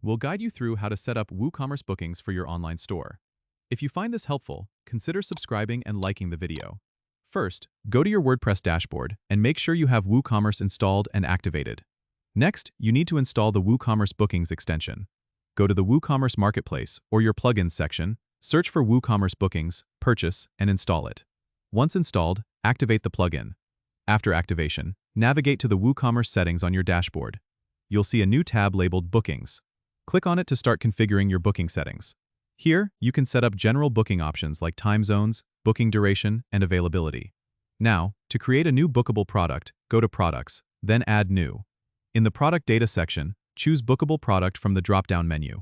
We'll guide you through how to set up WooCommerce bookings for your online store. If you find this helpful, consider subscribing and liking the video. First, go to your WordPress dashboard and make sure you have WooCommerce installed and activated. Next, you need to install the WooCommerce Bookings extension. Go to the WooCommerce Marketplace or your plugins section, search for WooCommerce Bookings, purchase, and install it. Once installed, activate the plugin. After activation, navigate to the WooCommerce settings on your dashboard. You'll see a new tab labeled Bookings. Click on it to start configuring your booking settings. Here, you can set up general booking options like time zones, booking duration, and availability. Now, to create a new bookable product, go to Products, then Add New. In the Product Data section, choose Bookable Product from the drop-down menu.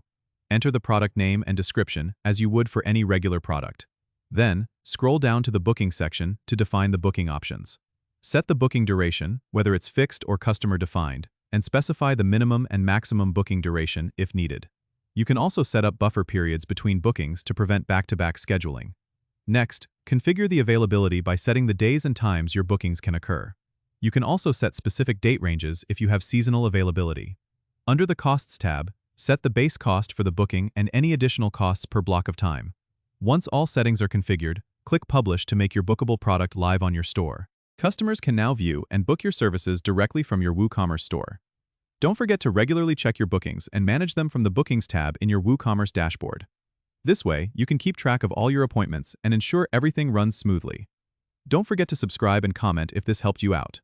Enter the product name and description as you would for any regular product. Then, scroll down to the Booking section to define the booking options. Set the booking duration, whether it's fixed or customer-defined, and specify the minimum and maximum booking duration if needed. You can also set up buffer periods between bookings to prevent back-to-back scheduling. Next, configure the availability by setting the days and times your bookings can occur. You can also set specific date ranges if you have seasonal availability. Under the Costs tab, set the base cost for the booking and any additional costs per block of time. Once all settings are configured, click Publish to make your bookable product live on your store. Customers can now view and book your services directly from your WooCommerce store. Don't forget to regularly check your bookings and manage them from the Bookings tab in your WooCommerce dashboard. This way, you can keep track of all your appointments and ensure everything runs smoothly. Don't forget to subscribe and comment if this helped you out.